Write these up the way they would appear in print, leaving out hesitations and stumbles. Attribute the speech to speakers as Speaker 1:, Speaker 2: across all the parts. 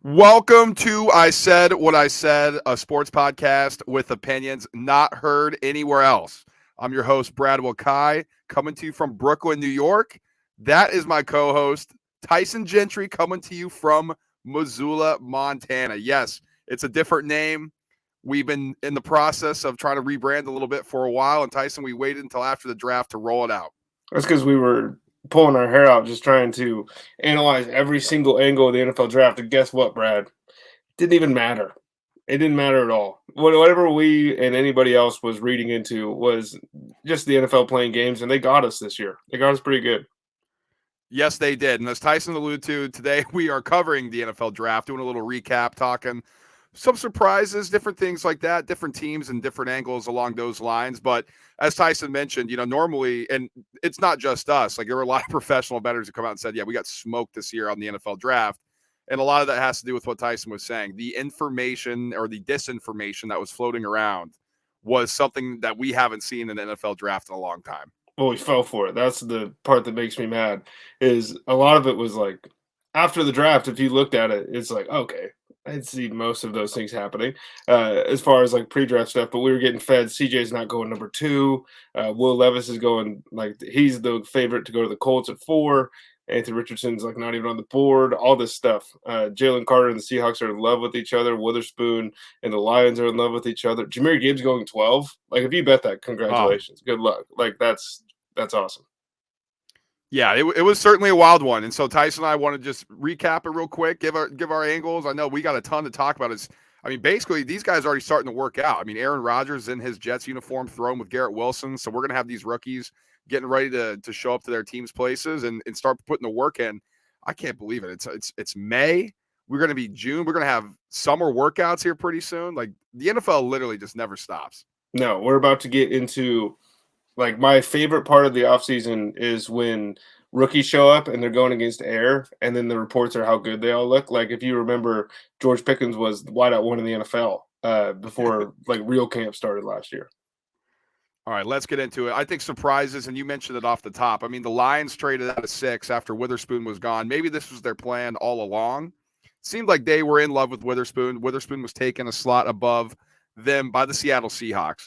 Speaker 1: Welcome to I Said What I Said, a sports podcast with opinions not heard anywhere else. I'm your host, Brad Wakai, coming to you from Brooklyn, New York. That is my co host, Tyson Gentry, coming to you from Missoula, Montana. Yes, it's a different name. We've been in the process of trying to rebrand a little bit for a while. And Tyson, we waited until after the draft to roll it out.
Speaker 2: That's because we were pulling our hair out just trying to analyze every single angle of the NFL draft. And guess what, Brad? Didn't even matter. It didn't matter at all. Whatever we and anybody else was reading into was just the NFL playing games, and they got us this year. They got us pretty good.
Speaker 1: Yes, they did. And as Tyson alluded to, today we are covering the NFL draft, doing a little recap, talking some surprises, different things like that, different teams and different angles along those lines. But as Tyson mentioned, normally, and it's not just us, like there were a lot of professional bettors who come out and said, yeah, we got smoked this year on the NFL draft. And a lot of that has to do with what Tyson was saying. The information or the disinformation that was floating around was something that we haven't seen in the NFL draft in a long time.
Speaker 2: Well, we fell for it. That's the part that makes me mad. Is a lot of it was like after the draft. If you looked at it, it's like okay, I'd see most of those things happening as far as like pre-draft stuff. But we were getting fed. CJ's not going number two. Will Levis is going like he's the favorite to go to the Colts at 4. Anthony Richardson's like not even on the board. All this stuff. Jalen Carter and the Seahawks are in love with each other. Witherspoon and the Lions are in love with each other. Jameer Gibbs going 12. Like if you bet that, congratulations. Good luck. Like that's awesome.
Speaker 1: Yeah, it was certainly a wild one. And so Tyson and I want to just recap it real quick, give our angles. I know we got a ton to talk about. Basically, these guys are already starting to work out. I mean, Aaron Rodgers in his Jets uniform throwing with Garrett Wilson. So we're gonna have these rookies getting ready to show up to their team's places and start putting the work in. I can't believe it. It's May. We're gonna be June. We're gonna have summer workouts here pretty soon. Like the NFL literally just never stops.
Speaker 2: No, we're about to get into like my favorite part of the offseason is when rookies show up and they're going against air and then the reports are how good they all look. Like if you remember George Pickens was the wideout one in the NFL before like real camp started last year.
Speaker 1: All right, let's get into it. I think surprises, and you mentioned it off the top. I mean, the Lions traded out of 6 after Witherspoon was gone. Maybe this was their plan all along. Seemed like they were in love with Witherspoon. Witherspoon was taken a slot above them by the Seattle Seahawks.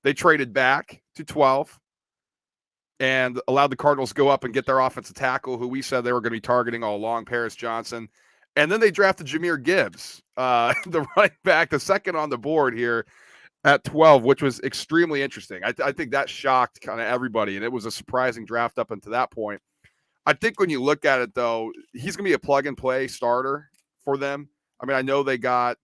Speaker 1: They traded back to 12 and allowed the Cardinals to go up and get their offensive tackle, who we said they were going to be targeting all along, Paris Johnson. And then they drafted Jameer Gibbs, the running back, the second on the board here at 12, which was extremely interesting. I think that shocked kind of everybody, and it was a surprising draft up until that point. I think when you look at it, though, he's going to be a plug-and-play starter for them. I mean, I know they got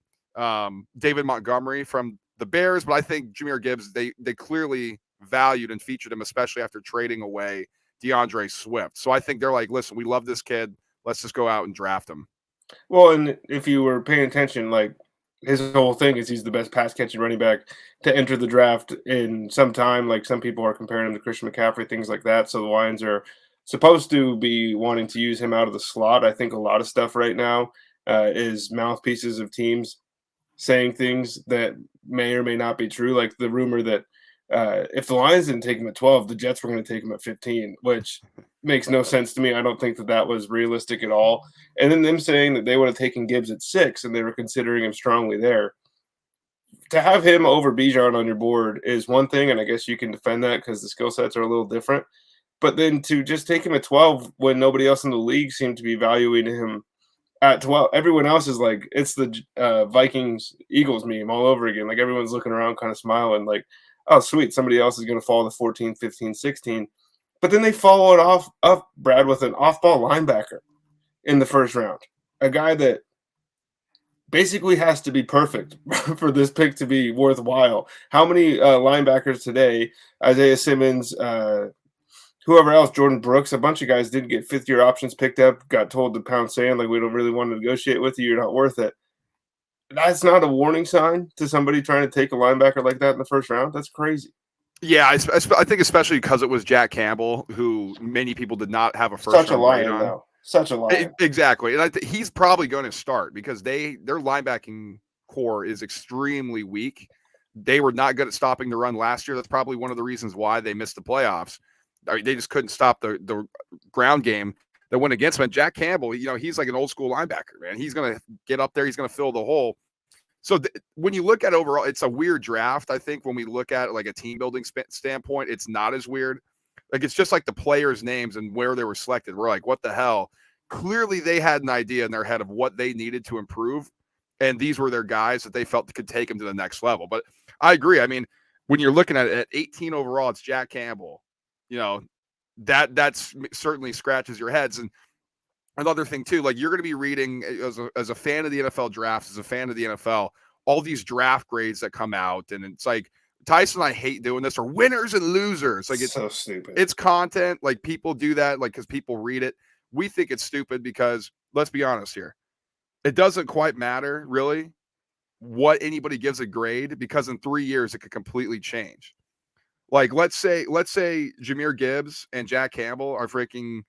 Speaker 1: David Montgomery from the Bears, but I think Jameer Gibbs, they clearly valued and featured him, especially after trading away DeAndre Swift. So I think they're like, listen, we love this kid. Let's just go out and draft him.
Speaker 2: Well, and if you were paying attention, like his whole thing is he's the best pass catching running back to enter the draft in some time. Like some people are comparing him to Christian McCaffrey, things like that. So the Lions are supposed to be wanting to use him out of the slot. I think a lot of stuff right now is mouthpieces of teams saying things that may or may not be true. Like the rumor that if the Lions didn't take him at 12, the Jets were going to take him at 15, which makes no sense to me. I don't think that was realistic at all. And then them saying that they would have taken Gibbs at 6 and they were considering him strongly there. To have him over Bijan on your board is one thing, and I guess you can defend that because the skill sets are a little different. But then to just take him at 12 when nobody else in the league seemed to be valuing him at 12, everyone else is like, it's the Vikings Eagles meme all over again. Like everyone's looking around kind of smiling like, oh, sweet, somebody else is going to fall to 14, 15, 16. But then they follow it up, Brad, with an off-ball linebacker in the first round, a guy that basically has to be perfect for this pick to be worthwhile. How many linebackers today, Isaiah Simmons, whoever else, Jordan Brooks, a bunch of guys didn't get fifth-year options picked up, got told to pound sand, like we don't really want to negotiate with you, you're not worth it. That's not a warning sign to somebody trying to take a linebacker like that in the first round. That's crazy.
Speaker 1: Yeah, I think especially because it was Jack Campbell, who many people did not have a
Speaker 2: Such a
Speaker 1: first-round grade
Speaker 2: lion,
Speaker 1: on.
Speaker 2: though. Such a lion.
Speaker 1: Exactly. And he's probably going to start because their linebacking core is extremely weak. They were not good at stopping the run last year. That's probably one of the reasons why they missed the playoffs. I mean, they just couldn't stop the ground game. that went against him. And Jack Campbell, he's like an old school linebacker, man. He's going to get up there. He's going to fill the hole. So when you look at overall, it's a weird draft. I think when we look at like a team building standpoint, it's not as weird. Like it's just like the players' names and where they were selected. We're like, what the hell? Clearly, they had an idea in their head of what they needed to improve, and these were their guys that they felt could take them to the next level. But I agree. I mean, when you're looking at it at 18 overall, it's Jack Campbell. That's certainly scratches your heads. And another thing too, like you're going to be reading as a fan of the NFL drafts, as a fan of the NFL, all these draft grades that come out, and it's like Tyson and I hate doing this, are winners and losers. Like it's
Speaker 2: so stupid.
Speaker 1: It's content. Like people do that, like because people read it. We think it's stupid because let's be honest here, it doesn't quite matter really what anybody gives a grade because in 3 years it could completely change. Like let's say Jahmyr Gibbs and Jack Campbell are freaking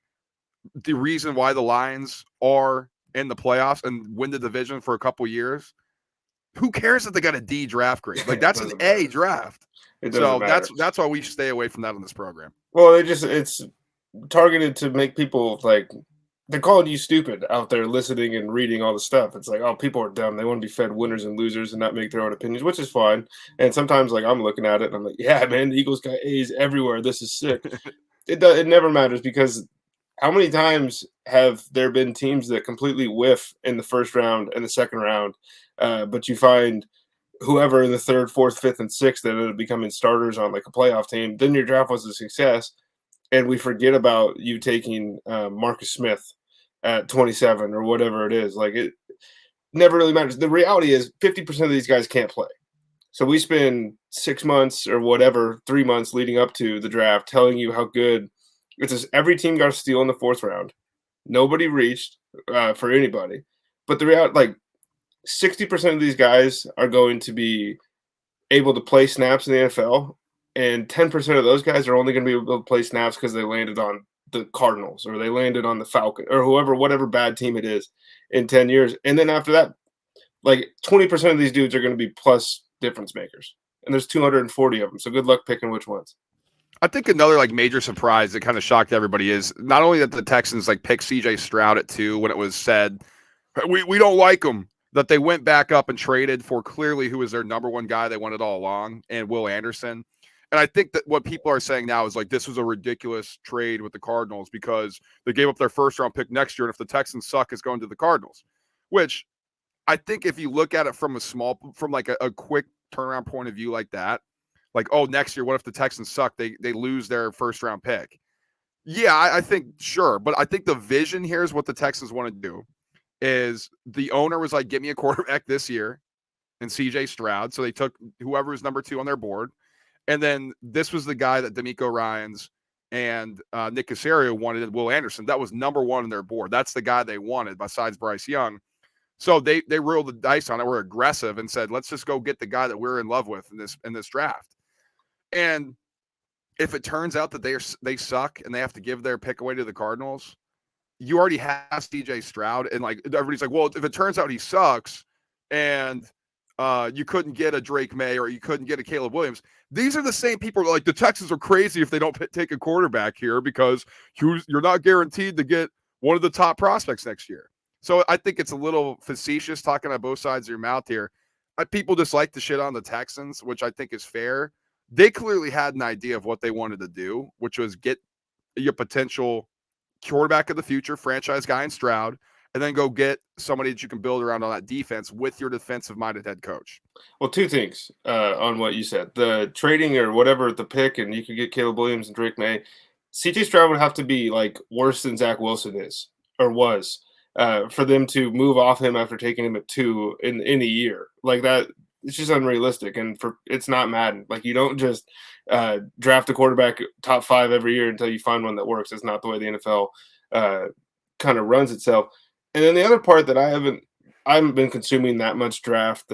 Speaker 1: the reason why the Lions are in the playoffs and win the division for a couple years. Who cares if they got a D draft grade? Like that's an A draft. So that's why we stay away from that on this program.
Speaker 2: Well, it's targeted to make people like they're calling you stupid out there listening and reading all the stuff. It's like, oh, people are dumb. They want to be fed winners and losers and not make their own opinions, which is fine. And sometimes like I'm looking at it and I'm like, yeah, man, the Eagles got A's everywhere. This is sick. It never matters because how many times have there been teams that completely whiff in the first round and the second round, but you find whoever in the third, fourth, fifth, and sixth that ended up becoming starters on like a playoff team, then your draft was a success, and we forget about you taking Marcus Smith at 27 or whatever it is. Like it never really matters. The reality is 50% of these guys can't play. So we spend 6 months or whatever, 3 months leading up to the draft telling you how good – it's just every team got a steal in the fourth round. Nobody reached for anybody. But the reality, like 60% of these guys are going to be able to play snaps in the NFL, and 10% of those guys are only going to be able to play snaps because they landed on the Cardinals or they landed on the Falcons or whatever bad team it is in 10 years. And then after that, like 20% of these dudes are going to be plus difference makers. And there's 240 of them. So good luck picking which ones.
Speaker 1: I think another like major surprise that kind of shocked everybody is not only that the Texans like picked CJ Stroud at 2 when it was said we don't like him, that they went back up and traded for clearly who was their number one guy they wanted all along, and Will Anderson. And I think that what people are saying now is like this was a ridiculous trade with the Cardinals because they gave up their first round pick next year, and if the Texans suck, it's going to the Cardinals. Which I think if you look at it from a quick turnaround point of view like that, like, oh, next year, what if the Texans suck? They lose their first round pick. Yeah, I think sure. But I think the vision here is what the Texans want to do is the owner was like, get me a quarterback this year and CJ Stroud. So they took whoever was number 2 on their board. And then this was the guy that D'Amico Ryans and Nick Caserio wanted, Will Anderson. That was number 1 on their board. That's the guy they wanted besides Bryce Young. So they rolled the dice on it. We're aggressive and said, let's just go get the guy that we're in love with in this draft. And if it turns out that they suck and they have to give their pick away to the Cardinals, you already have CJ Stroud. And like everybody's like, well, if it turns out he sucks and you couldn't get a Drake May or you couldn't get a Caleb Williams, these are the same people like the Texans are crazy if they don't take a quarterback here because you're not guaranteed to get one of the top prospects next year. So I think it's a little facetious talking on both sides of your mouth here. People just like to shit on the Texans, which I think is fair. They clearly had an idea of what they wanted to do, which was get your potential quarterback of the future, franchise guy in Stroud, and then go get somebody that you can build around on that defense with your defensive-minded head coach.
Speaker 2: Well, 2 things on what you said. The trading or whatever the pick, and you could get Caleb Williams and Drake May. CJ Stroud would have to be like worse than Zach Wilson is or was for them to move off him after taking him at 2 in a year. Like that. It's just unrealistic, and it's not Madden. Like you don't just draft a quarterback top 5 every year until you find one that works. It's not the way the NFL kind of runs itself. And then the other part that I haven't been consuming that much draft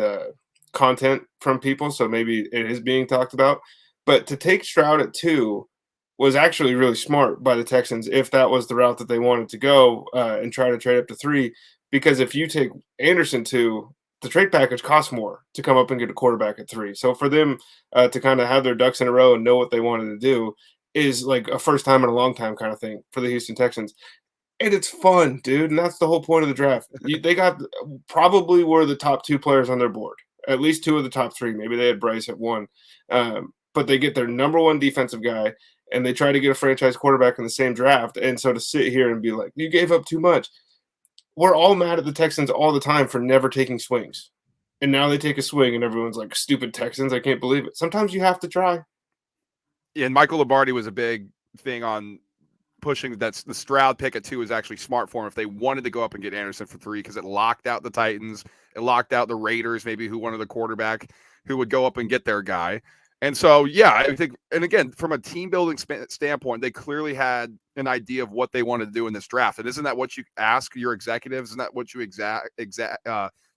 Speaker 2: content from people, so maybe it is being talked about. But to take Stroud at 2 was actually really smart by the Texans if that was the route that they wanted to go and try to trade up to 3. Because if you take Anderson 2, the trade package costs more to come up and get a quarterback at 3. So for them to kind of have their ducks in a row and know what they wanted to do is like a first time in a long time kind of thing for the Houston Texans. And it's fun, dude, and that's the whole point of the draft. They got probably were the top 2 players on their board, at least 2 of the top 3. Maybe they had Bryce at 1. But they get their number 1 defensive guy, and they try to get a franchise quarterback in the same draft, and so to sit here and be like, "You gave up too much." We're all mad at the Texans all the time for never taking swings. And now they take a swing, and everyone's like, "Stupid Texans, I can't believe it." Sometimes you have to try.
Speaker 1: And Michael Lombardi was a big thing on pushing that the Stroud pick at 2 is actually smart for him if they wanted to go up and get Anderson for 3 because it locked out the Titans, it locked out the Raiders, maybe who wanted the quarterback who would go up and get their guy. And so, yeah, I think, and again, from a team building standpoint, they clearly had an idea of what they wanted to do in this draft. And isn't that what you ask your executives? Isn't that what you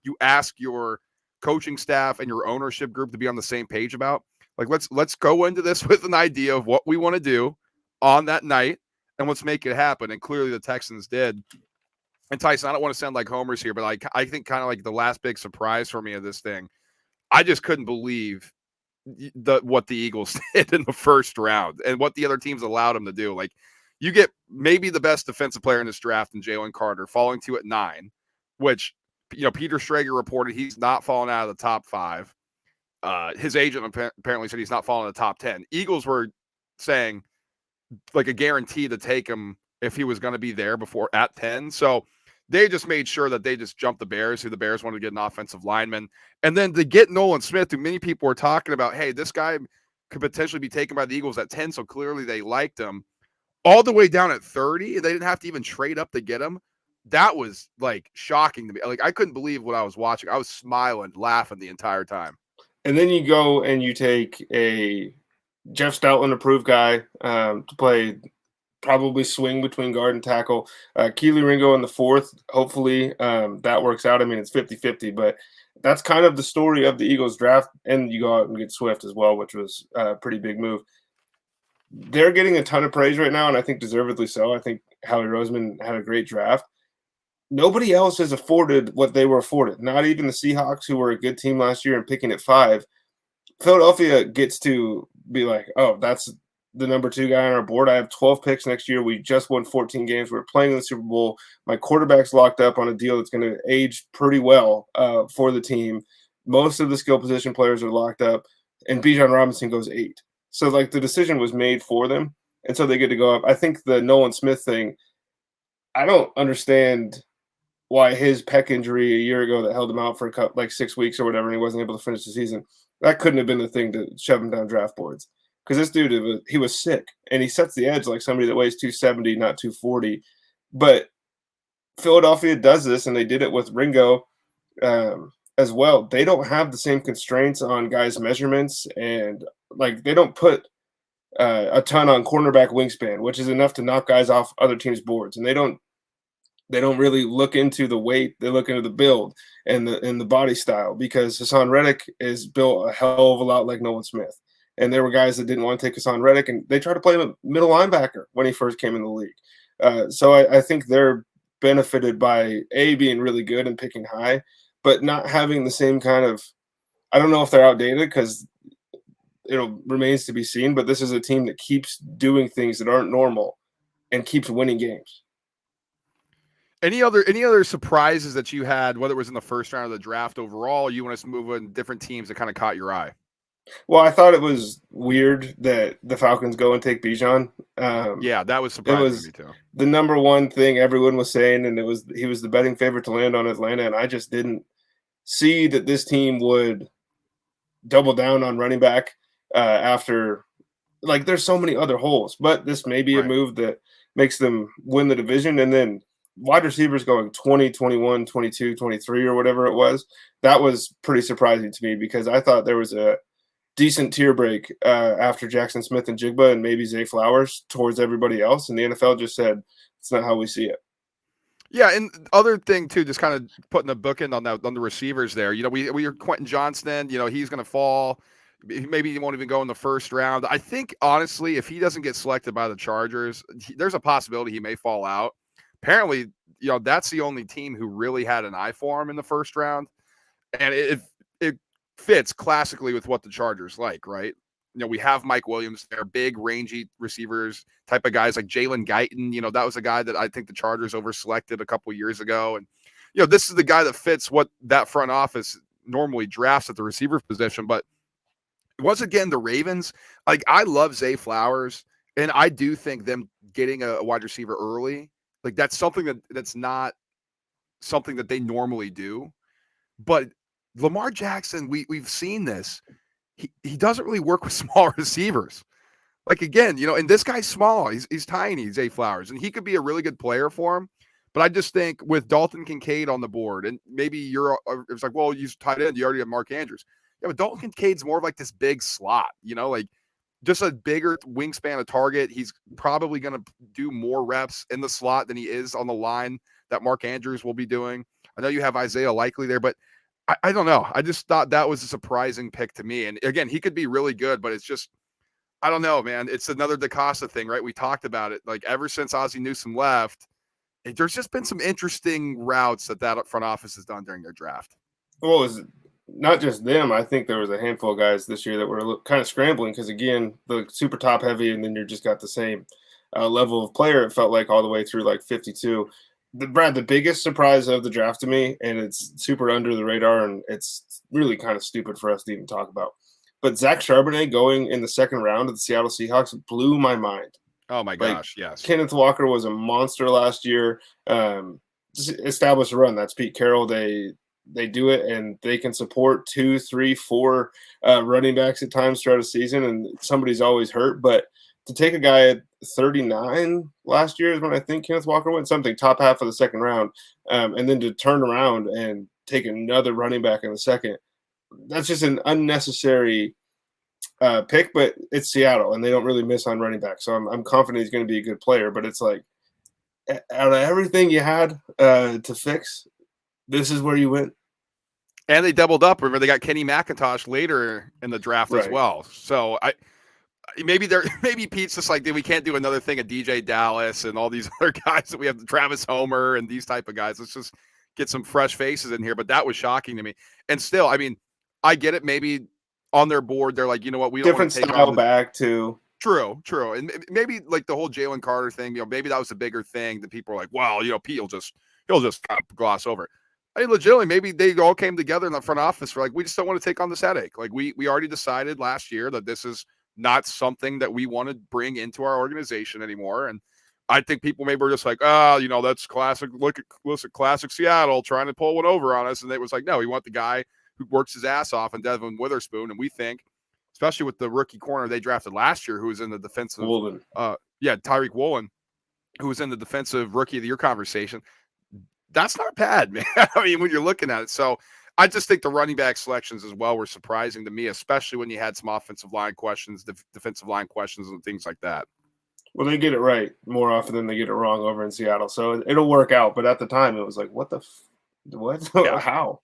Speaker 1: you ask your coaching staff and your ownership group to be on the same page about? Like, let's go into this with an idea of what we want to do on that night, and let's make it happen. And clearly the Texans did. And Tyson, I don't want to sound like homers here, but I think kind of like the last big surprise for me of this thing, I just couldn't believe what the Eagles did in the first round and what the other teams allowed them to do. Like, you get maybe the best defensive player in this draft in Jalen Carter falling to at 9, which, Peter Schrager reported he's not falling out of the top 5. His agent apparently said he's not falling in the top 10. Eagles were saying like a guarantee to take him if he was going to be there before at 10. So they just made sure that they just jumped the Bears, who the Bears wanted to get an offensive lineman. And then to get Nolan Smith, who many people were talking about, hey, this guy could potentially be taken by the Eagles at 10. So clearly they liked him all the way down at 30. They didn't have to even trade up to get him. That was like shocking to me. Like, I couldn't believe what I was watching. I was smiling, laughing the entire time.
Speaker 2: And then you go and you take a Jeff Stoutland approved guy to play probably swing between guard and tackle. Keely Ringo in the 4th. Hopefully that works out. I mean, it's 50-50, but that's kind of the story of the Eagles draft. And you go out and get Swift as well, which was a pretty big move. They're getting a ton of praise right now, and I think deservedly so. I think Howie Roseman had a great draft. Nobody else has afforded what they were afforded. Not even the Seahawks, who were a good team last year and picking at 5. Philadelphia gets to be like, oh, that's the number 2 guy on our board. I have 12 picks next year. We just won 14 games. We're playing in the Super Bowl. My quarterback's locked up on a deal that's going to age pretty well for the team. Most of the skill position players are locked up, and Bijan Robinson goes 8. So, like, the decision was made for them, and so they get to go up. I think the Nolan Smith thing, I don't understand why his pec injury a year ago that held him out for like 6 weeks or whatever, and he wasn't able to finish the season, that couldn't have been the thing to shove him down draft boards. Because this dude, he was sick, and he sets the edge like somebody that weighs 270, not 240. But Philadelphia does this, and they did it with Ringo as well. They don't have the same constraints on guys' measurements, and like they don't put a ton on cornerback wingspan, which is enough to knock guys off other teams' boards. And they don't really look into the weight; they look into the build and the body style, because Hassan Reddick is built a hell of a lot like Nolan Smith. And there were guys that didn't want to take Hassan Reddick, and they tried to play him a middle linebacker when he first came in the league. So I think they're benefited by being really good and picking high, but not having the same kind of. I don't know if they're outdated because remains to be seen. But this is a team that keeps doing things that aren't normal and keeps winning games.
Speaker 1: Any other surprises that you had, whether it was in the first round of the draft overall, you want us to move on different teams that kind of caught your eye?
Speaker 2: Well, I thought it was weird that the Falcons go and take Bijan.
Speaker 1: Yeah, that was surprising to me too.
Speaker 2: The number one thing everyone was saying, and he was the betting favorite to land on Atlanta, and I just didn't see that this team would double down on running back after. Like, there's so many other holes, but this may be a move that makes them win the division. And then wide receivers going 20, 21, 22, 23 or whatever it was. That was pretty surprising to me because I thought there was a decent tier break after Jackson Smith and Jigba and maybe Zay Flowers towards everybody else. And the NFL just said, it's not how we see it.
Speaker 1: Yeah, and other thing too, just kind of putting a bookend on the receivers there. We are Quentin Johnston. He's going to fall. Maybe he won't even go in the first round. I think honestly, if he doesn't get selected by the Chargers, there's a possibility he may fall out. Apparently, that's the only team who really had an eye for him in the first round, and it fits classically with what the Chargers like, right? we have Mike Williams there, big, rangy receivers type of guys like Jalen Guyton. That was a guy that I think the Chargers overselected a couple years ago. And, this is the guy that fits what that front office normally drafts at the receiver position. But once again, the Ravens, like, I love Zay Flowers, and I do think them getting a wide receiver early, like, that's something that's not something that they normally do. But Lamar Jackson, we've seen this. He doesn't really work with small receivers. Like, again, and this guy's small. He's tiny, Zay Flowers, and he could be a really good player for him. But I just think with Dalton Kincaid on the board, and maybe it's like, well, you tight end, you already have Mark Andrews. Yeah, but Dalton Kincaid's more of like this big slot, like just a bigger wingspan of target. He's probably going to do more reps in the slot than he is on the line that Mark Andrews will be doing. I know you have Isaiah Likely there, but I don't know. I just thought that was a surprising pick to me. And again, he could be really good, but it's just, I don't know, man. It's another DaCosta thing, right? We talked about it. Like, ever since Ozzie Newsome left, there's just been some interesting routes that front office has done during their draft.
Speaker 2: Well, it's not just them. I think there was a handful of guys this year that were kind of scrambling because, again, the super top heavy, and then you just got the same level of player, it felt like, all the way through like 52. Brad, the biggest surprise of the draft to me, and it's super under the radar, and it's really kind of stupid for us to even talk about, but Zach Charbonnet going in the second round of the Seattle Seahawks blew my mind.
Speaker 1: Oh my gosh, yes.
Speaker 2: Kenneth Walker was a monster last year. Established a run. That's Pete Carroll. They do it, and they can support 2, 3, 4 running backs at times throughout a season, and somebody's always hurt. But to take a guy at 39 last year is when I think Kenneth Walker went, something top half of the second round, and then to turn around and take another running back in the second, that's just an unnecessary pick. But it's Seattle, and they don't really miss on running back, so I'm confident he's going to be a good player. But it's like, out of everything you had to fix, this is where you went.
Speaker 1: And they doubled up. Remember, they got Kenny McIntosh later in the draft as well. So maybe Pete's just like, dude, we can't do another thing at DJ Dallas and all these other guys that we have, Travis Homer and these type of guys. Let's just get some fresh faces in here. But that was shocking to me. And still, I mean, I get it. Maybe on their board, they're like, you know what, we don't want to take
Speaker 2: style back too.
Speaker 1: True. And maybe like the whole Jalen Carter thing, maybe that was a bigger thing that people are like, well, Pete he'll just kind of gloss over. I mean, legitimately, maybe they all came together in the front office for like, we just don't want to take on this headache. Like, we already decided last year that this is not something that we want to bring into our organization anymore. And I think people maybe were just like, that's classic. Look at classic Seattle trying to pull one over on us. And it was like, no, we want the guy who works his ass off, and Devin Witherspoon. And we think, especially with the rookie corner they drafted last year, who was in the defensive, Tyreek Woolen, who was in the defensive rookie of the year conversation. That's not bad, man. I mean, when you're looking at it. So I just think the running back selections as well were surprising to me, especially when you had some offensive line questions, defensive line questions, and things like that.
Speaker 2: Well, they get it right more often than they get it wrong over in Seattle. So it'll work out. But at the time, it was like, what? Yeah. How?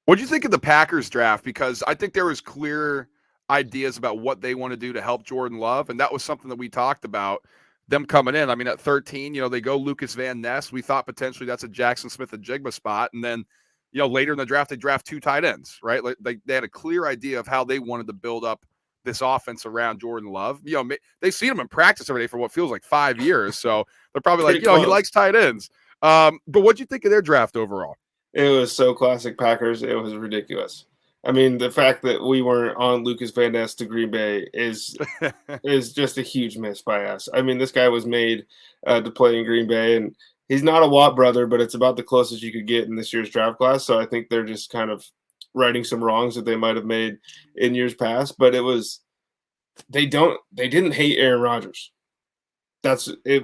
Speaker 1: What do you think of the Packers draft? Because I think there was clear ideas about what they want to do to help Jordan Love. And that was something that we talked about, them coming in. I mean, at 13, they go Lucas Van Ness. We thought potentially that's a Jackson Smith-Njigba spot. And then, later in the draft, they draft 2 tight ends, right? Like, they had a clear idea of how they wanted to build up this offense around Jordan Love. They've seen him in practice every day for what feels like 5 years. So they're probably like, he likes tight ends. But what do you think of their draft overall?
Speaker 2: It was so classic Packers. It was ridiculous. I mean, the fact that we weren't on Lucas Van Ness to Green Bay is just a huge miss by us. I mean, this guy was made to play in Green Bay, and he's not a Watt brother, but it's about the closest you could get in this year's draft class. So I think they're just kind of righting some wrongs that they might have made in years past. But they didn't hate Aaron Rodgers. That's it.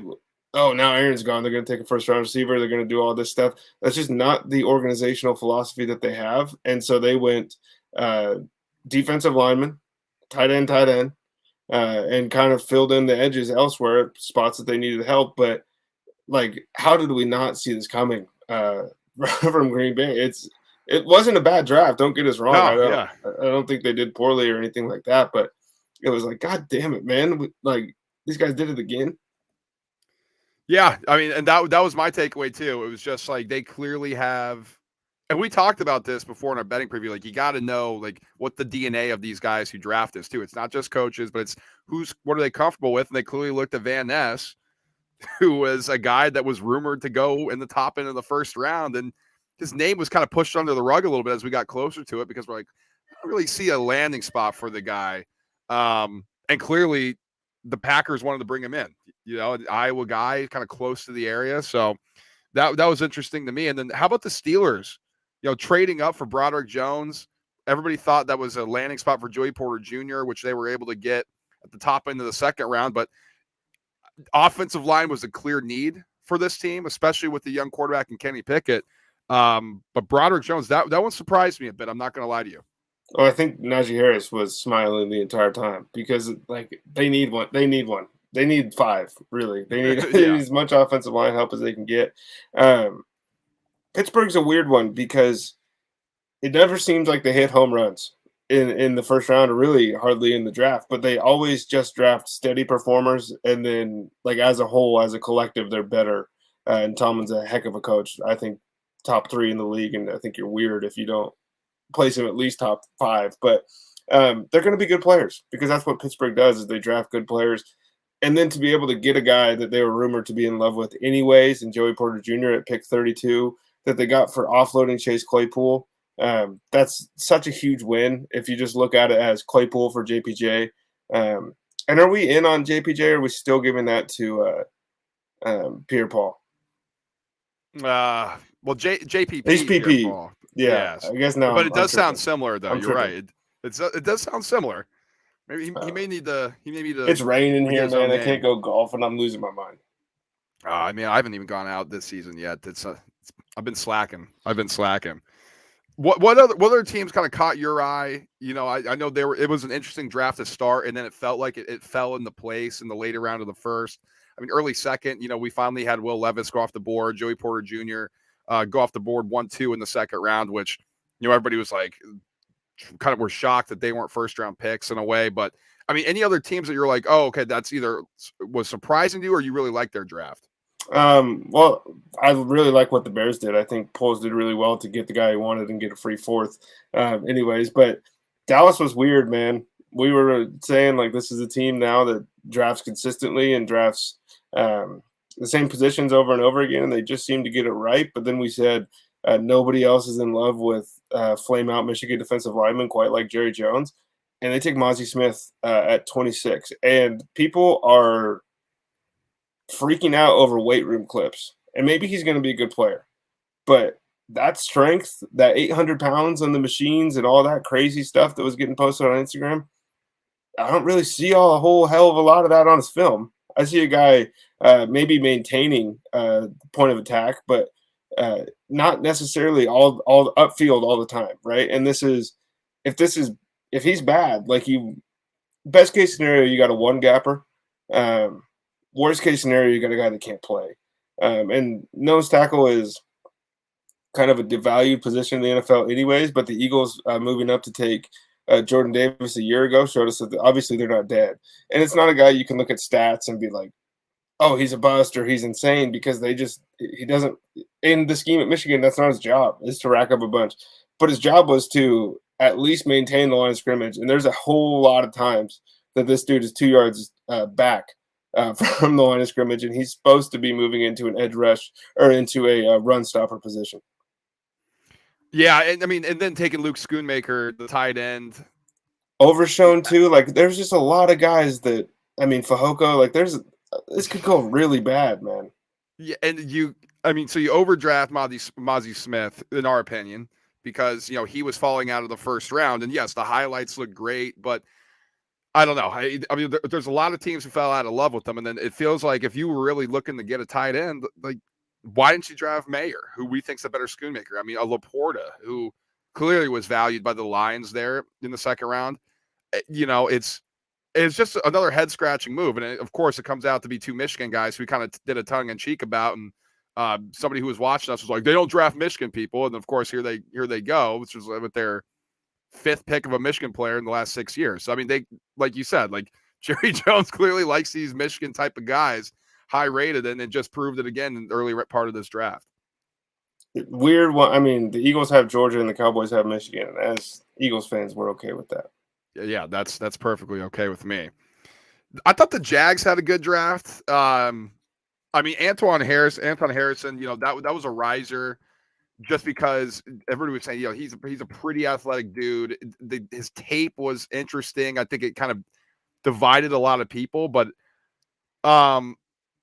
Speaker 2: Oh, now Aaron's gone. They're going to take a first-round receiver. They're going to do all this stuff. That's just not the organizational philosophy that they have. And so they went defensive lineman, tight end, and kind of filled in the edges elsewhere, spots that they needed help. But, like, how did we not see this coming from Green Bay? It wasn't a bad draft. Don't get us wrong.
Speaker 1: No,
Speaker 2: I don't think they did poorly or anything like that. But it was like, God damn it, man. Like, these guys did it again.
Speaker 1: Yeah, I mean, and that was my takeaway too. It was just like they clearly have And we talked about this before in our betting preview. Like, you got to know like what the DNA of these guys who draft is too. It's not just coaches, but it's what are they comfortable with. And they clearly looked at Van Ness, who was a guy that was rumored to go in the top end of the first round, and his name was kind of pushed under the rug a little bit as we got closer to it because we're like, I don't really see a landing spot for the guy. And clearly, the Packers wanted to bring him in. You know, an Iowa guy, kind of close to the area, so that was interesting to me. And then how about the Steelers? You know, trading up for Broderick Jones. Everybody thought that was a landing spot for Joey Porter Jr., which they were able to get at the top end of the second round. But offensive line was a clear need for this team, especially with the young quarterback and Kenny Pickett. But Broderick Jones, that one surprised me a bit. I'm not going to lie to you.
Speaker 2: Oh, I think Najee Harris was smiling the entire time because like they need one. They need one. They need 5, really. They need, they need as much offensive line help as they can get. Pittsburgh's a weird one because it never seems like they hit home runs in the first round or really hardly in the draft, but they always just draft steady performers. And then like as a whole, as a collective, they're better. And Tomlin's a heck of a coach. I think top 3 in the league. And I think you're weird if you don't place him at least top 5, but they're going to be good players because that's what Pittsburgh does is they draft good players. And then to be able to get a guy that they were rumored to be in love with anyways, and Joey Porter Jr. at pick 32 that they got for offloading Chase Claypool, that's such a huge win if you just look at it as Claypool for JPJ. And are we in on JPJ or are we still giving that to Pierre Paul?
Speaker 1: Well, JPP.
Speaker 2: He's PP. Yeah,
Speaker 1: yes.
Speaker 2: I guess now.
Speaker 1: But it does sound similar, though. You're right. It does sound similar. Maybe he may need to.
Speaker 2: It's raining here, man. I can't go golf, and I'm losing my mind.
Speaker 1: I mean, I haven't even gone out this season yet. I've been slacking. What other teams kind of caught your eye? You know, I know it was an interesting draft to start, and then it felt like it fell into place in the later round of the first. I mean, early second, you know, we finally had Will Levis go off the board, Joey Porter Jr. Go off the board 1-2 in the second round, which, you know, everybody was like, kind of were shocked that they weren't first round picks in a way. But I mean, any other teams that you're like, oh, okay, that's either was surprising to you or you really like their draft?
Speaker 2: Well, I really like what the Bears did. I think Poles did really well to get the guy he wanted and get a free 4th. Anyways, but Dallas was weird, man. We were saying like this is a team now that drafts consistently and drafts the same positions over and over again, and they just seem to get it right. But then we said nobody else is in love with flame out Michigan defensive lineman quite like Jerry Jones, and they take Mozzie Smith at 26, and people are freaking out over weight room clips. And maybe he's going to be a good player, but that strength, that 800 pounds on the machines and all that crazy stuff that was getting posted on Instagram, I don't really see a whole hell of a lot of that on his film. I see a guy maybe maintaining point of attack, but not necessarily all upfield all the time, right? And if he's bad, like best case scenario, you got a one gapper. Worst case scenario, you got a guy that can't play. And nose tackle is kind of a devalued position in the NFL anyways, but the Eagles moving up to take Jordan Davis a year ago showed us that obviously they're not dead. And it's not a guy you can look at stats and be like, oh, he's a bust or he's insane, because he doesn't, in the scheme at Michigan, that's not his job, is to rack up a bunch. But his job was to at least maintain the line of scrimmage. And there's a whole lot of times that this dude is 2 yards back from the line of scrimmage, and he's supposed to be moving into an edge rush or into a run stopper position.
Speaker 1: Yeah, and I mean, and then taking Luke Schoonmaker, the tight end,
Speaker 2: overshown too. Like, there's just a lot of guys that, I mean, Fehoko, like, this could go really bad, man.
Speaker 1: Yeah, and so you overdraft Mozzie Smith, in our opinion, because, you know, he was falling out of the first round, and yes, the highlights look great, but I don't know. I mean, there's a lot of teams who fell out of love with them, and then it feels like if you were really looking to get a tight end, like, why didn't you draft Mayer, who we think's a better Schoonmaker? I mean, a Laporta, who clearly was valued by the Lions there in the second round. You know, it's just another head scratching move, and of course, it comes out to be two Michigan guys who kind of did a tongue in cheek about, and somebody who was watching us was like, they don't draft Michigan people, and of course, here they go, which was with their 5th pick of a Michigan player in the last 6 years. So I mean, they, like you said, like, Jerry Jones clearly likes these Michigan type of guys, high rated, and it just proved it again in the early part of this draft.
Speaker 2: Weird one. I mean, the Eagles have Georgia and the Cowboys have Michigan. As Eagles fans, we're okay with that.
Speaker 1: Yeah, that's perfectly okay with me. I thought the Jags had a good draft. I mean, Anton Harrison, that was a riser just because everybody was saying, he's a pretty athletic dude. His tape was interesting. I think it kind of divided a lot of people, but um,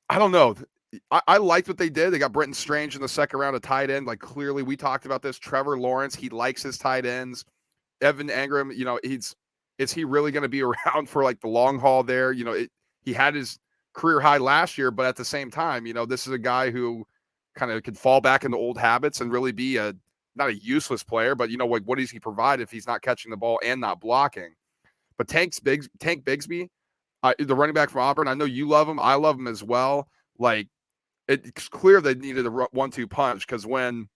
Speaker 1: I don't know. I liked what they did. They got Brenton Strange in the second round of tight end. Like clearly, we talked about this. Trevor Lawrence, he likes his tight ends. Evan Engram, is he really going to be around for like the long haul there? He had his career high last year, but at the same time, this is a guy who kind of could fall back into old habits and really be not a useless player, but what does he provide if he's not catching the ball and not blocking? But Tank Bigsby, the running back from Auburn, I know you love him. I love him as well. Like it's clear they needed a 1-2 punch because when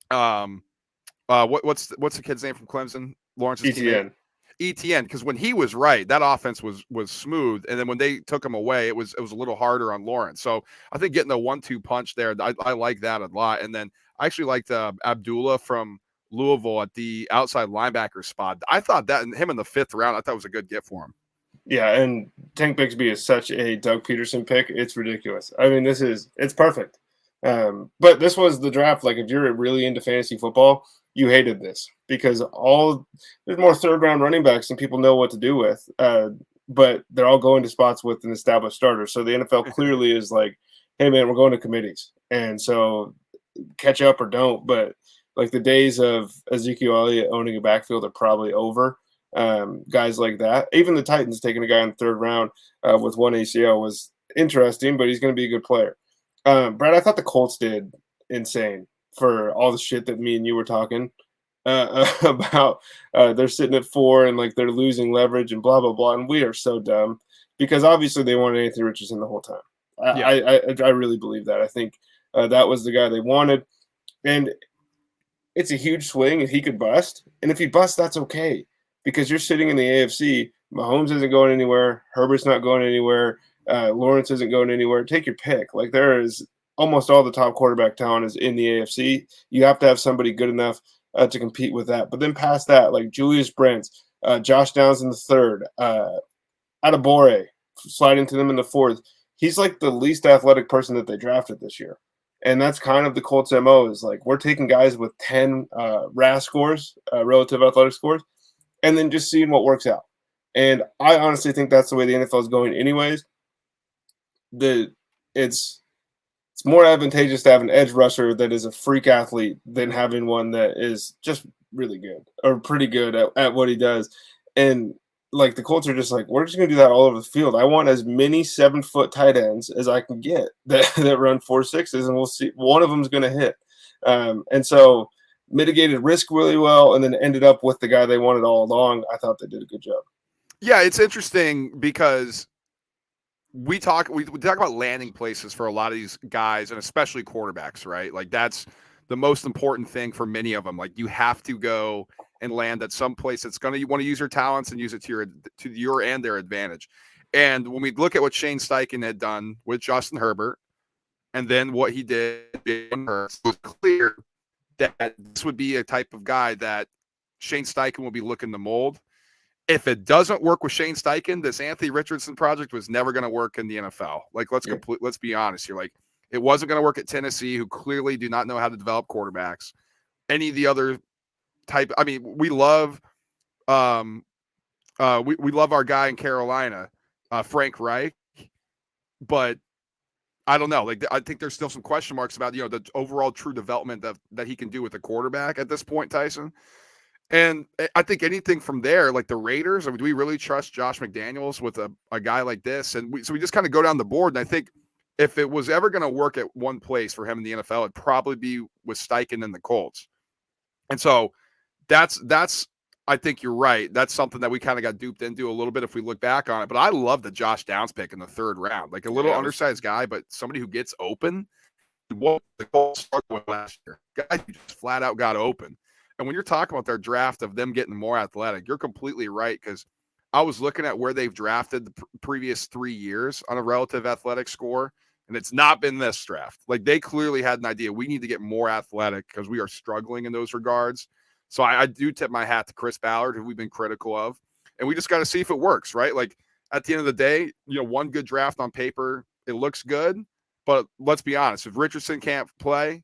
Speaker 1: what's the kid's name from Clemson? Lawrence's teammate.
Speaker 2: ETN.
Speaker 1: ETN, because when he was right, that offense was smooth, and then when they took him away, it was a little harder on Lawrence. So I think getting the 1-2 punch there, I like that a lot. And then I actually liked Abdullah from Louisville at the outside linebacker spot. I thought that and him in the 5th round, I thought was a good get for him.
Speaker 2: Yeah, and Tank Bigsby is such a Doug Peterson pick. It's ridiculous. I mean, it's perfect. But this was the draft. Like, if you're really into fantasy football, you hated this because there's more third round running backs than people know what to do with. But they're all going to spots with an established starter. So the NFL clearly is like, hey man, we're going to committees, and so catch up or don't. But like the days of Ezekiel Elliott owning a backfield are probably over. Guys like that, even the Titans taking a guy in the 3rd round with one ACL was interesting, but he's going to be a good player. Brad, I thought the Colts did insane for all the shit that me and you were talking about. They're sitting at 4 and like they're losing leverage and blah blah blah, and we are so dumb because obviously they wanted Anthony Richardson the whole time. I really believe that. I think that was the guy they wanted, and it's a huge swing if he could bust, and if he busts, that's okay because you're sitting in the AFC. Mahomes isn't going anywhere. Herbert's not going anywhere. Lawrence isn't going anywhere. Take your pick. Like there is almost all the top quarterback talent is in the AFC. You have to have somebody good enough to compete with that. But then past that, like Julius Brents, Josh Downs in the 3rd, Adebore sliding to them in the 4th. He's like the least athletic person that they drafted this year. And that's kind of the Colts' MO is like we're taking guys with 10 RAS scores, relative athletic scores, and then just seeing what works out. And I honestly think that's the way the NFL is going anyways. It's more advantageous to have an edge rusher that is a freak athlete than having one that is just really good or pretty good at what he does. And like the Colts are just like, we're just going to do that all over the field. I want as many 7-foot tight ends as I can get that run 4.6s, and we'll see. One of them is going to hit. And so mitigated risk really well, and then ended up with the guy they wanted all along. I thought they did a good job.
Speaker 1: Yeah, it's interesting because we talk about landing places for a lot of these guys, and especially quarterbacks, right? Like that's the most important thing for many of them. Like you have to go and land at some place that's going to want to use your talents and use it to your and their advantage. And when we look at what Shane Steichen had done with Justin Herbert, and then what he did, it was clear that this would be a type of guy that Shane Steichen will be looking to mold. If it doesn't work with Shane Steichen, this Anthony Richardson project was never going to work in the NFL. Like, let's be honest here. Like, it wasn't going to work at Tennessee, who clearly do not know how to develop quarterbacks. Any of the other type, I mean, we love we love our guy in Carolina, Frank Reich, but I don't know. Like, I think there's still some question marks about the overall true development that he can do with a quarterback at this point, Tyson. And I think anything from there, like the Raiders, I mean, do we really trust Josh McDaniels with a guy like this? And we just kind of go down the board. And I think if it was ever going to work at one place for him in the NFL, it'd probably be with Steichen and the Colts. And so that's I think you're right. That's something that we kind of got duped into a little bit if we look back on it. But I love the Josh Downs pick in the 3rd round, like a little undersized guy, but somebody who gets open. What the Colts started with last year, guys who just flat out got open. And when you're talking about their draft of them getting more athletic, you're completely right, because I was looking at where they've drafted the previous 3 years on a relative athletic score, And it's not been this draft. Like they clearly had an idea. We need to get more athletic because we are struggling in those regards. So I do tip my hat to Chris Ballard, who we've been critical of. And we just got to see if it works, right? Like at the end of the day, one good draft on paper, it looks good. But let's be honest, if Richardson can't play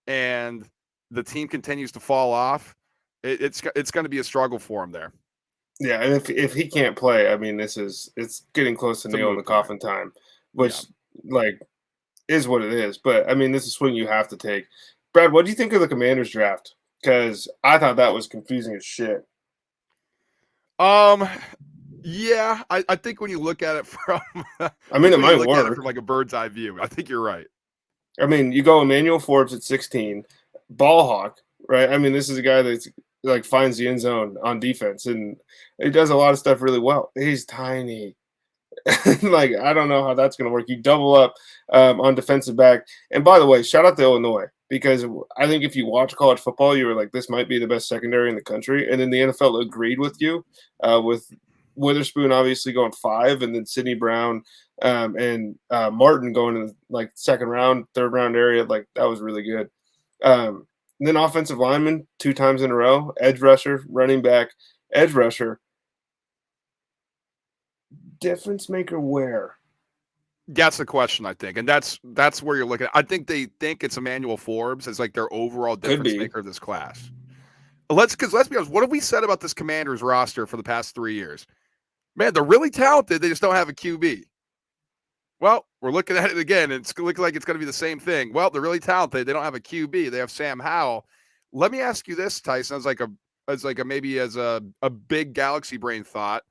Speaker 1: and the team continues to fall off, it's going to be a struggle for him there.
Speaker 2: Yeah, and if he can't play, I mean, it's getting close to nail in the coffin time, which like is what it is. But I mean, this is a swing you have to take. Brad, what do you think of the Commanders draft? Because I thought that was confusing as shit.
Speaker 1: Yeah, I think when you look at it from,
Speaker 2: I mean, it might
Speaker 1: look at it
Speaker 2: work.
Speaker 1: from like a bird's eye view. I think you're right.
Speaker 2: I mean, you go Emmanuel Forbes at 16, ball hawk, right? I mean, this is a guy that's like finds the end zone on defense, and he does a lot of stuff really well. He's tiny. Like, I don't know how that's going to work. You double up on defensive back. And by the way, shout out to Illinois, because I think if you watch college football, you were like, this might be the best secondary in the country. And then the NFL agreed with you, with Witherspoon obviously going 5, and then Sidney Brown and Martin going in like second round, third round area. Like, that was really good. And then offensive lineman 2 times in a row, edge rusher, running back, edge rusher. Difference maker where?
Speaker 1: That's the question, I think, and that's where you're looking at. I think they think it's Emmanuel Forbes as like their overall difference maker of this class. Let's be honest. What have we said about this Commanders roster for the past 3 years? Man, they're really talented. They just don't have a QB. Well, we're looking at it again. And it's looking like it's going to be the same thing. Well, they're really talented. They don't have a QB. They have Sam Howell. Let me ask you this, Tyson, as a big galaxy brain thought.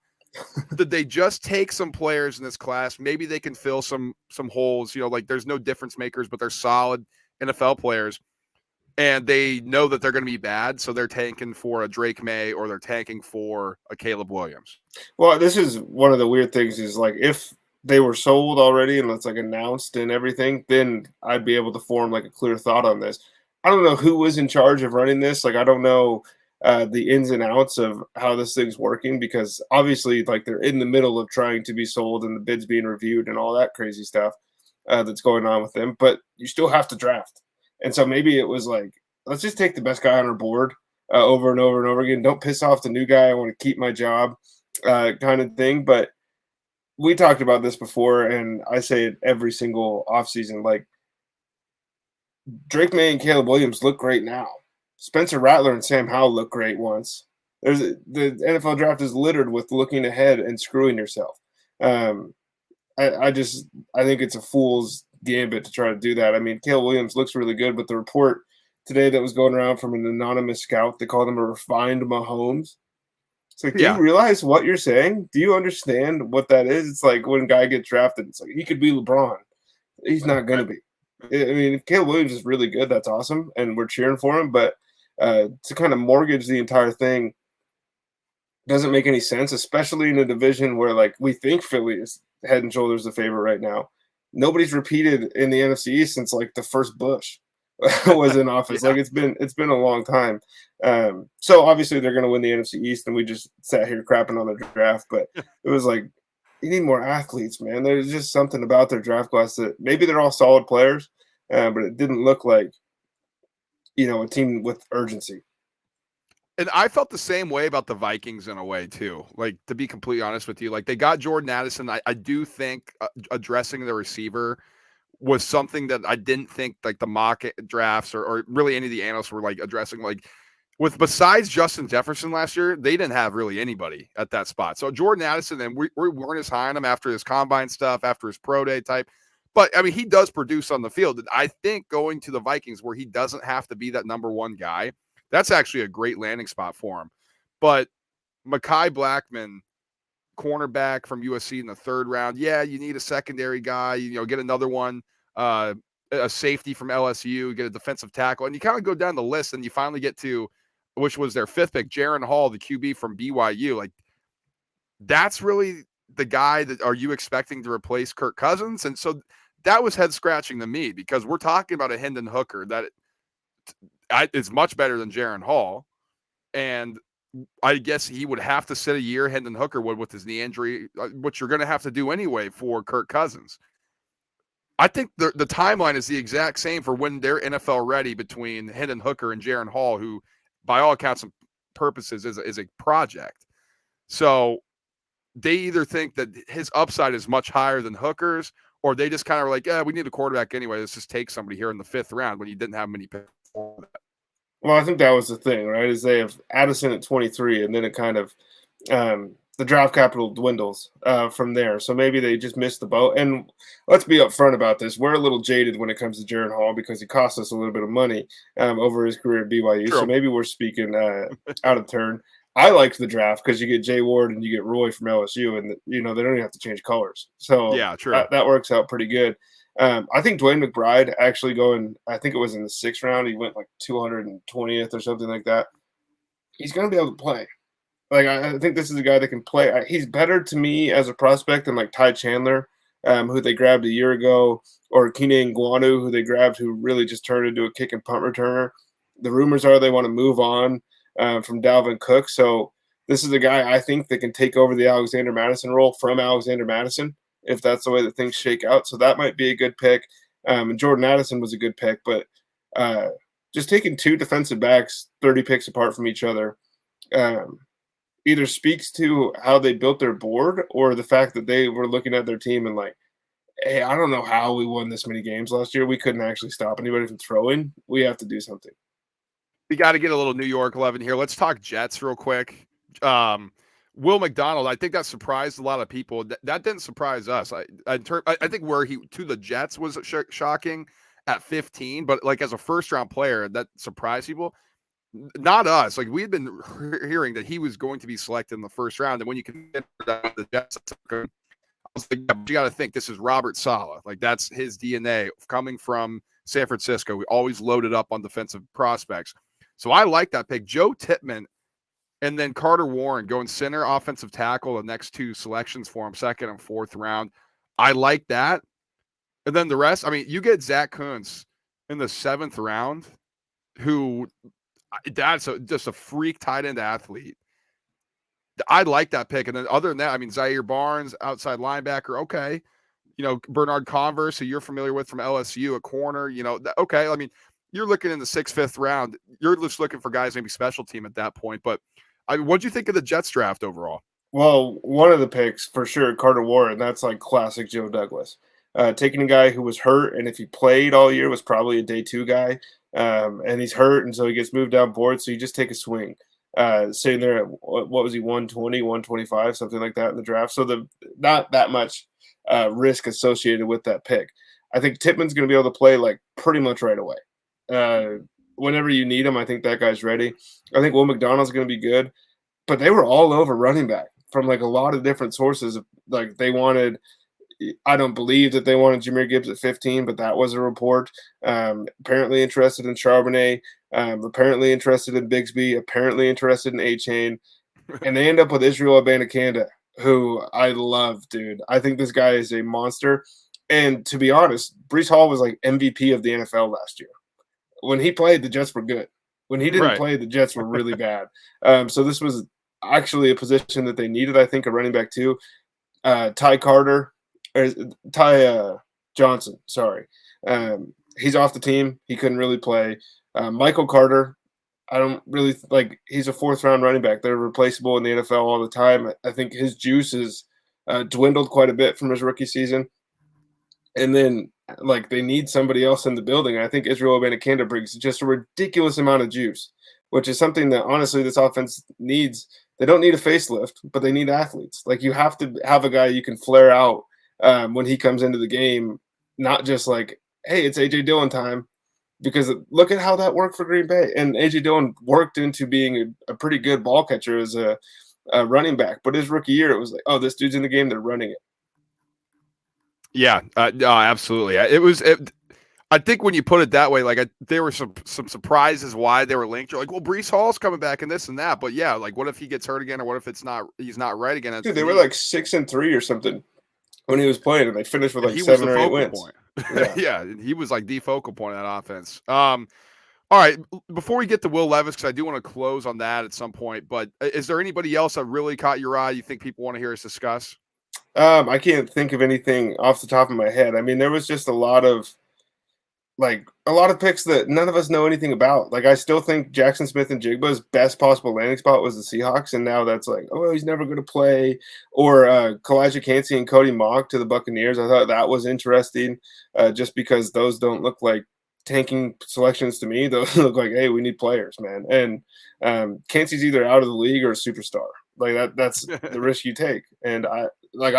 Speaker 1: Did they just take some players in this class? Maybe they can fill some holes. Like there's no difference makers, but they're solid NFL players, and they know that they're going to be bad, so they're tanking for a Drake May or they're tanking for a Caleb Williams.
Speaker 2: Well, this is one of the weird things is like if they were sold already and it's like announced and everything, then I'd be able to form like a clear thought on this. I don't know who was in charge of running this. Like, I don't know the ins and outs of how this thing's working, because obviously like they're in the middle of trying to be sold and the bids being reviewed and all that crazy stuff that's going on with them, but you still have to draft. And so maybe it was like, let's just take the best guy on our board over and over and over again. Don't piss off the new guy. I want to keep my job kind of thing. But we talked about this before, and I say it every single offseason. Like, Drake May and Caleb Williams look great now. Spencer Rattler and Sam Howell look great once. The NFL draft is littered with looking ahead and screwing yourself. I think it's a fool's gambit to try to do that. I mean, Caleb Williams looks really good, but the report today that was going around from an anonymous scout, they called him a refined Mahomes. It's like, do you realize what you're saying? Do you understand what that is? It's like when a guy gets drafted, it's like he could be LeBron. He's not going to be. I mean, if Caleb Williams is really good, that's awesome, and we're cheering for him. But to kind of mortgage the entire thing doesn't make any sense, especially in a division where like we think Philly is head and shoulders the favorite right now. Nobody's repeated in the NFC East since like the first Bush was in office. Like it's been a long time. So obviously they're going to win the NFC East, and we just sat here crapping on the draft. But it was like, you need more athletes, man. There's just something about their draft class that maybe they're all solid players, but it didn't look like, a team with urgency.
Speaker 1: And I felt the same way about the Vikings in a way too. Like, to be completely honest with you, like they got Jordan Addison. I do think addressing the receiver was something that I didn't think like the mock drafts or really any of the analysts were like addressing. Like, besides Justin Jefferson last year, they didn't have really anybody at that spot. So Jordan Addison, and we weren't as high on him after his combine stuff, after his pro day type. But I mean, he does produce on the field. I think going to the Vikings where he doesn't have to be that number one guy, that's actually a great landing spot for him. But Mekhi Blackman, cornerback from USC in the 3rd round. Yeah, you need a secondary guy, get another one, a safety from LSU, get a defensive tackle. And you kind of go down the list and you finally get to, which was their 5th pick, Jaron Hall, the QB from BYU. Like, that's really the guy that are you expecting to replace Kirk Cousins? And so that was head scratching to me, because we're talking about a Hendon Hooker that is much better than Jaron Hall. And I guess he would have to sit a year, Hendon Hooker would, with his knee injury, which you're going to have to do anyway for Kirk Cousins. I think the timeline is the exact same for when they're NFL ready between Hendon Hooker and Jaron Hall, who, by all accounts and purposes, is a project. So they either think that his upside is much higher than Hooker's, or they just kind of like, yeah, we need a quarterback anyway. Let's just take somebody here in the 5th round when you didn't have many picks for that.
Speaker 2: Well, I think that was the thing, right? Is they have Addison at 23, and then it kind of the draft capital dwindles from there. So maybe they just missed the boat. And let's be upfront about this: we're a little jaded when it comes to Jaron Hall because he cost us a little bit of money over his career at BYU.
Speaker 1: True.
Speaker 2: So maybe we're speaking out of turn. I liked the draft because you get Jay Ward and you get Roy from LSU, and they don't even have to change colors. So
Speaker 1: Yeah, true.
Speaker 2: That works out pretty good. I think Dwayne McBride actually I think it was in the 6th round. He went like 220th or something like that. He's going to be able to play. Like, I think this is a guy that can play. He's better to me as a prospect than like Ty Chandler, who they grabbed a year ago, or Keenan Nguanu, who they grabbed, who really just turned into a kick and punt returner. The rumors are they want to move on from Dalvin Cook. So this is a guy I think that can take over the Alexander Madison role from Alexander Madison, if that's the way that things shake out. So that might be a good pick. And Jordan Addison was a good pick, but just taking 2 defensive backs 30 picks apart from each other either speaks to how they built their board or the fact that they were looking at their team and like, hey, I don't know how we won this many games last year. We couldn't actually stop anybody from throwing. We have to do something.
Speaker 1: We got to get a little New York 11 here. Let's talk Jets real quick. Will McDonald, I think that surprised a lot of people. That didn't surprise us. I think where he to the Jets was shocking at 15, but like as a first round player, that surprised people. Not us. Like we had been hearing that he was going to be selected in the 1st round, and when you consider that the Jets, I was like, yeah, but you got to think this is Robert Saleh. Like that's his DNA coming from San Francisco. We always loaded up on defensive prospects, so I like that pick. Joe Tippmann, and then Carter Warren going center, offensive tackle. The next 2 selections for him, 2nd and 4th round. I like that, and then the rest. I mean, you get Zach Kuntz in the 7th round, who. That's just a freak tight end athlete. I like that pick. And then other than that, I mean, Zaire Barnes, outside linebacker, okay. Bernard Converse, who you're familiar with from LSU, a corner, okay. I mean, you're looking in the 6th, 5th round. You're just looking for guys, maybe special team at that point. But what'd you think of the Jets draft overall?
Speaker 2: Well, one of the picks for sure, Carter Warren, that's like classic Joe Douglas. Taking a guy who was hurt, and if he played all year, was probably a day 2 guy. And he's hurt, and so he gets moved down board. So you just take a swing. Sitting there at, what was he, 120, 125, something like that in the draft. So not that much risk associated with that pick. I think Tippmann's going to be able to play like pretty much right away. Whenever you need him, I think that guy's ready. I think Will McDonald's going to be good. But they were all over running back from like a lot of different sources. Like they wanted – I don't believe that they wanted Jahmyr Gibbs at 15, but that was a report. Apparently interested in Charbonnet, apparently interested in Bigsby, apparently interested in A-Chain. And they end up with Israel Abanikanda, who I love, dude. I think this guy is a monster. And to be honest, Breece Hall was like MVP of the NFL last year. When he played, the Jets were good. When he didn't play, the Jets were really bad. So this was actually a position that they needed, I think, a running back too. Ty Johnson, sorry. He's off the team. He couldn't really play. Michael Carter, I don't really like. He's a 4th round running back. They're replaceable in the NFL all the time. I think his juice is dwindled quite a bit from his rookie season. And then, like, they need somebody else in the building. I think Israel Abanikanda brings just a ridiculous amount of juice, which is something that, honestly, this offense needs. They don't need a facelift, but they need athletes. Like, you have to have a guy you can flare out when he comes into the game, not just like, hey, it's A.J. Dillon time, because look at how that worked for Green Bay. And A.J. Dillon worked into being a pretty good ball catcher as a running back. But his rookie year, it was like, oh, this dude's in the game, they're running it.
Speaker 1: Yeah, no, absolutely. I think when you put it that way, like there were some surprises why they were linked. You're like, well, Breece Hall's coming back and this and that. But yeah, like what if he gets hurt again, or what if he's not right again?
Speaker 2: Dude, they were like 6-3 or something when he was playing, and they finished with like 7 or 8 wins.
Speaker 1: Yeah, he was like the focal point of that offense. All right, before we get to Will Levis, because I do want to close on that at some point, but is there anybody else that really caught your eye you think people want to hear us discuss?
Speaker 2: I can't think of anything off the top of my head. I mean, there was just a lot of picks that none of us know anything about. Like, I still think Jackson Smith and Jigba's best possible landing spot was the Seahawks, and now that's like, oh, he's never going to play. Or Kalijah Cansey and Cody Mock to the Buccaneers. I thought that was interesting, just because those don't look like tanking selections to me. Those look like, hey, we need players, man. And Cansey's either out of the league or a superstar. Like that's the risk you take. And I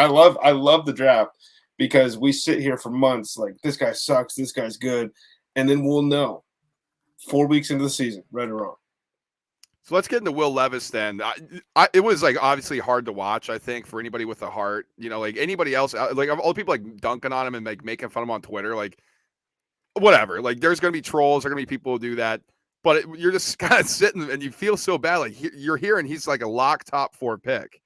Speaker 2: love the draft, because we sit here for months like, this guy sucks, this guy's good, and then we'll know 4 weeks into the season, right or wrong.
Speaker 1: So let's get into Will Levis then. It was like obviously hard to watch, I think, for anybody with a heart. You know, like anybody else, like all the people like dunking on him and like making fun of him on Twitter, like whatever. Like there's going to be trolls, there's going to be people who do that. But you're just kind of sitting and you feel so bad. Like you're hearing he's like a lock top 4 pick.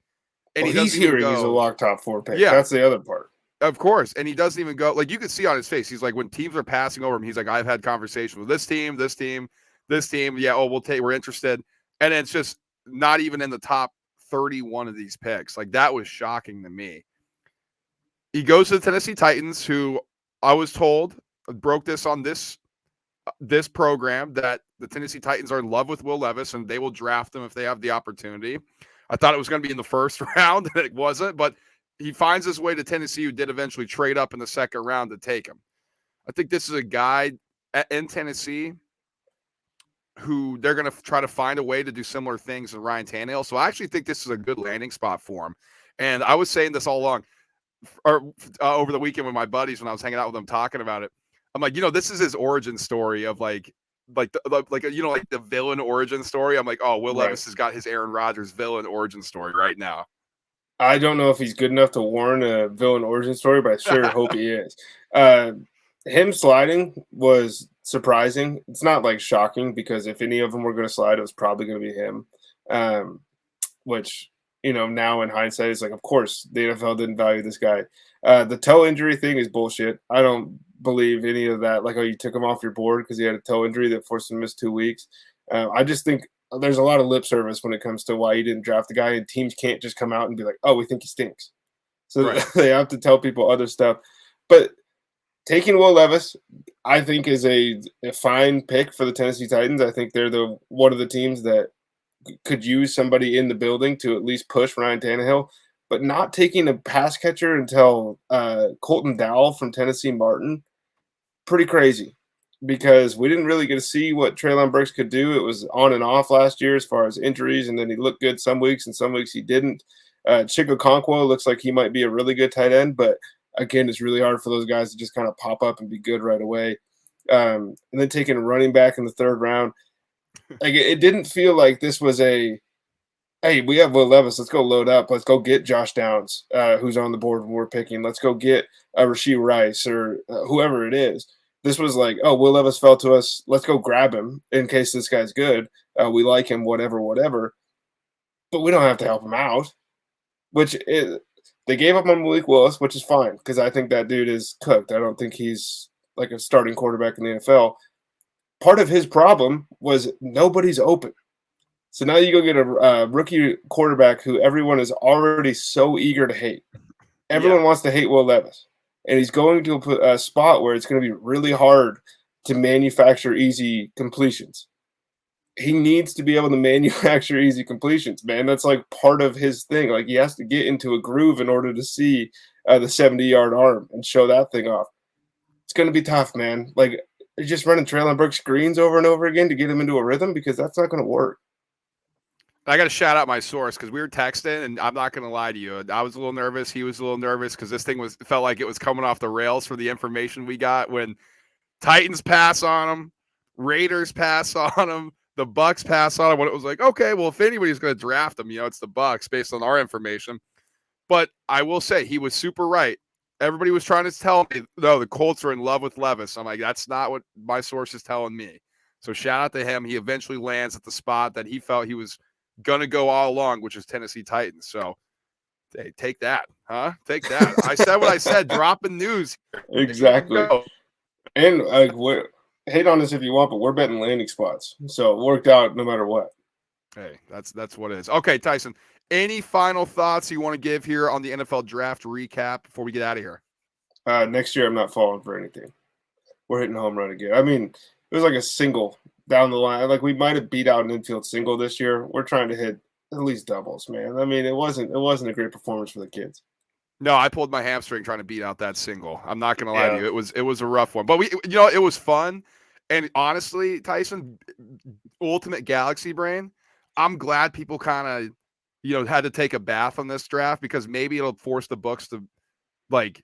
Speaker 2: And he's hearing he's a lock top 4 pick.
Speaker 1: Yeah.
Speaker 2: That's the other part.
Speaker 1: Of course. And he doesn't even go, like you can see on his face. He's like, when teams are passing over him, he's like, I've had conversations with this team, this team, this team. Yeah. Oh, we're interested. And it's just not even in the top 31 of these picks. Like that was shocking to me. He goes to the Tennessee Titans, who I was told broke this on this program, that the Tennessee Titans are in love with Will Levis and they will draft him if they have the opportunity. I thought it was going to be in the first round, and it wasn't, but he finds his way to Tennessee, who did eventually trade up in the second round to take him. I think this is a guy in Tennessee who they're going to try to find a way to do similar things in Ryan Tannehill. So I actually think this is a good landing spot for him. And I was saying this all along, over the weekend with my buddies when I was hanging out with them talking about it. I'm like, this is his origin story of like the villain origin story. I'm like, oh, Will Levis has got his Aaron Rodgers villain origin story right now.
Speaker 2: I don't know if he's good enough to warrant a villain origin story, but I sure hope he is. Him sliding was surprising. It's not like shocking, because if any of them were going to slide, it was probably going to be him. Which, now in hindsight, it's like, of course, the NFL didn't value this guy. The toe injury thing is bullshit. I don't believe any of that. Like, oh, you took him off your board because he had a toe injury that forced him to miss 2 weeks. I just think there's a lot of lip service when it comes to why you didn't draft the guy, and teams can't just come out and be like, oh, we think he stinks. So they have to tell people other stuff. But taking Will Levis, I think, is a fine pick for the Tennessee Titans. I think they're one of the teams that could use somebody in the building to at least push Ryan Tannehill. But not taking a pass catcher until Colton Dowell from Tennessee Martin, pretty crazy, because we didn't really get to see what Treylon Burks could do. It was on and off last year as far as injuries, and then he looked good some weeks, and some weeks he didn't. Chico Conquo looks like he might be a really good tight end, but again, it's really hard for those guys to just kind of pop up and be good right away. And then taking a running back in the 3rd round, like it didn't feel like this was hey, we have Will Levis, let's go load up. Let's go get Josh Downs, who's on the board when we're picking. Let's go get Rashee Rice or whoever it is. This was like, oh, Will Levis fell to us. Let's go grab him in case this guy's good. We like him, whatever. But we don't have to help him out, they gave up on Malik Willis, which is fine, because I think that dude is cooked. I don't think he's like a starting quarterback in the NFL. Part of his problem was nobody's open. So now you go get a rookie quarterback who everyone is already so eager to hate. Everyone wants to hate Will Levis. And he's going to a spot where it's going to be really hard to manufacture easy completions. He needs to be able to manufacture easy completions, man. That's like part of his thing. Like, he has to get into a groove in order to see the 70-yard arm and show that thing off. It's going to be tough, man. Like, you're just running Treylon Burks screens over and over again to get him into a rhythm, because that's not going to work.
Speaker 1: I got to shout out my source, because we were texting, and I'm not going to lie to you. I was a little nervous. He was a little nervous, because this thing felt like it was coming off the rails for the information we got when Titans pass on him, Raiders pass on him, the Bucks pass on him. When it was like, okay, well, if anybody's going to draft him, it's the Bucks based on our information. But I will say he was super right. Everybody was trying to tell me, no, the Colts are in love with Levis. I'm like, that's not what my source is telling me. So shout out to him. He eventually lands at the spot that he felt he was going to go all along, which is Tennessee Titans. So, hey, take that, huh? Take that. I said what I said, dropping news.
Speaker 2: Exactly. And hate on us if you want, but we're betting landing spots. So it worked out no matter what.
Speaker 1: Hey, that's what it is. Okay, Tyson, Any final thoughts you want to give here on the NFL draft recap before we get out of here?
Speaker 2: Next year, I'm not falling for anything. We're hitting home run again. I mean, it was like a single down the line. Like we might have beat out an infield single this year. We're trying to hit at least doubles, man. I mean, it wasn't a great performance for the kids.
Speaker 1: No, I pulled my hamstring trying to beat out that single. I'm not gonna lie to
Speaker 2: Yeah.
Speaker 1: you. It was a rough one. But it was fun. And honestly, Tyson, ultimate galaxy brain, I'm glad people kind of, had to take a bath on this draft because maybe it'll force the books to like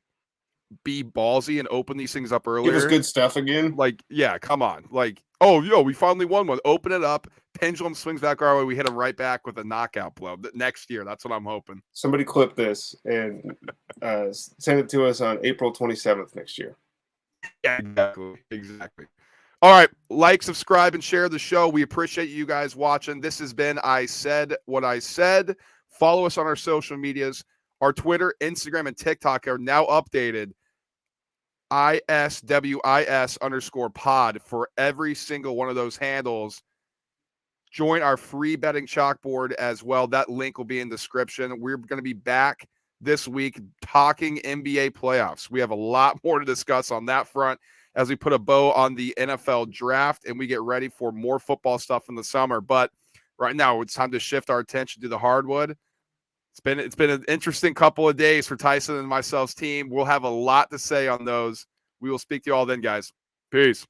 Speaker 1: be ballsy and open these things up earlier.
Speaker 2: Give us good stuff again.
Speaker 1: Like, yeah, come on. Like, oh, we finally won one. Open it up. Pendulum swings back our way. We hit them right back with a knockout blow next year. That's what I'm hoping.
Speaker 2: Somebody clip this and send it to us on April 27th next year.
Speaker 1: Yeah, exactly. All right, like, subscribe, and share the show. We appreciate you guys watching. This has been I Said What I Said. Follow us on our social medias. Our Twitter, Instagram, and TikTok are now updated. ISWIS_pod for every single one of those handles. Join our free betting chalkboard as well. That link will be in the description. We're going to be back this week talking NBA playoffs. We have a lot more to discuss on that front as we put a bow on the NFL draft and we get ready for more football stuff in the summer. But right now it's time to shift our attention to the hardwood. It's been an interesting couple of days for Tyson and myself's team. We'll have a lot to say on those. We will speak to you all then, guys. Peace.